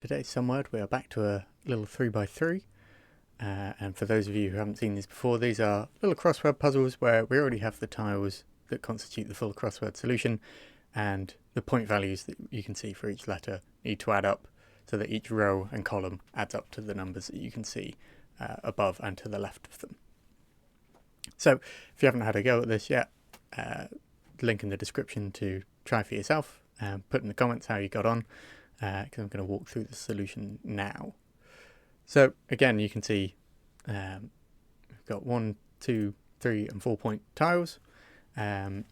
Today's SumWord, we are back to a little 3x3, and for those of you who haven't seen these before, these are little crossword puzzles where we already have the tiles that constitute the full crossword solution, and the point values that you can see for each letter need to add up so that each row and column adds up to the numbers that you can see above and to the left of them. So if you haven't had a go at this yet, link in the description to try for yourself, and put in the comments how you got on, because I'm going to walk through the solution now. So again, you can see we've got 1, 2, 3 and 4 point tiles, and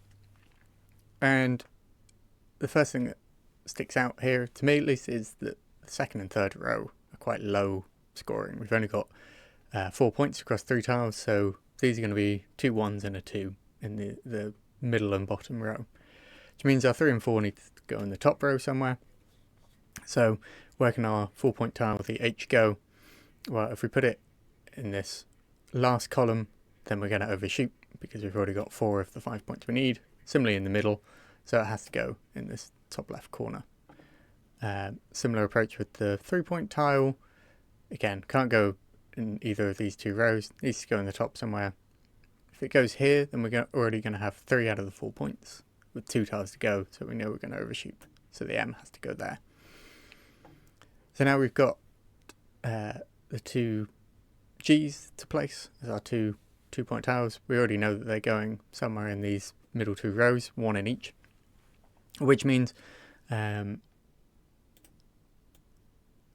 the first thing that sticks out here, to me at least, is that the second and third row are quite low scoring. We've only got 4 points across 3 tiles, so these are going to be 2 1s and a 2 in the middle and bottom row, which means our 3 and 4 need to go in the top row somewhere. So working our 4 point tile with the H go, well, if we put it in this last column, then we're going to overshoot because we've already got 4 of the 5 points we need. Similarly in the middle, so it has to go in this top left corner. Similar approach with the 3 point tile. Again, can't go in either of these 2 rows, needs to go in the top somewhere. If it goes here, then we're already going to have 3 out of the 4 points with 2 tiles to go, so we know we're going to overshoot. So the M has to go there. So now we've got the 2 G's to place as our 2 point tiles. We already know that they're going somewhere in these middle 2 rows, 1 in each, which means, and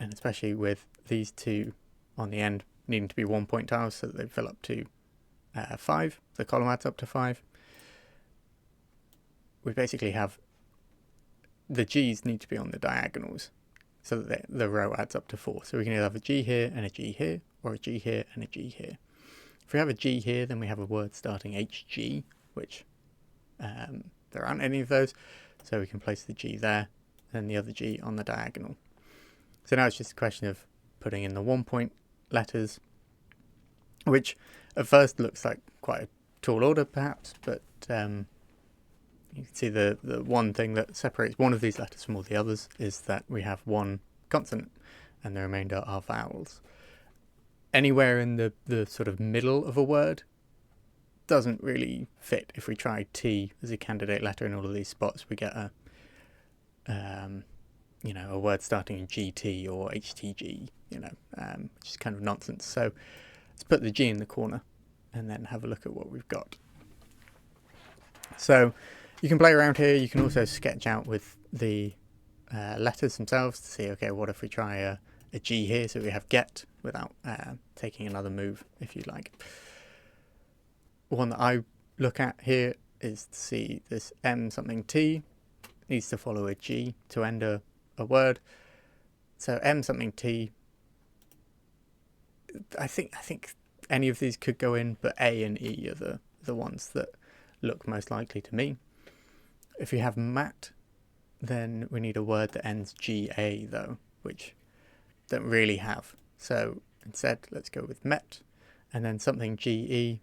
especially with these 2 on the end needing to be 1 point tiles so that they fill up to 5, the column adds up to 5. We basically have the G's need to be on the diagonals so that the row adds up to 4. So we can either have a G here and a G here, or a G here and a G here. If we have a G here, then we have a word starting HG, which there aren't any of those, so we can place the G there and the other G on the diagonal. So now it's just a question of putting in the 1 point letters, which at first looks like quite a tall order perhaps, but you can see the one thing that separates one of these letters from all the others is that we have 1 consonant and the remainder are vowels. Anywhere in the sort of middle of a word doesn't really fit. If we try T as a candidate letter in all of these spots, we get a word starting in GT or HTG, which is kind of nonsense. So let's put the G in the corner and then have a look at what we've got. So you can play around here. You can also sketch out with the letters themselves to see, okay, what if we try a G here, so we have get without taking another move, if you like. One that I look at here is to see this M something T needs to follow a G to end a word. So M something T, I think any of these could go in, but A and E are the ones that look most likely to me. If you have mat, then we need a word that ends GA though, which don't really have. So instead, let's go with met, and then something GE,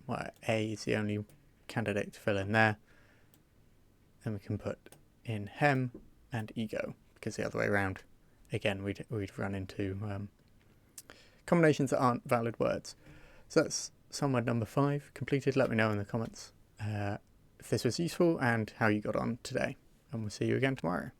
where A is the only candidate to fill in there. Then we can put in hem and ego, because the other way around, again, we'd run into combinations that aren't valid words. So that's SumWord number 5 completed. Let me know in the comments if this was useful and how you got on today, and we'll see you again tomorrow.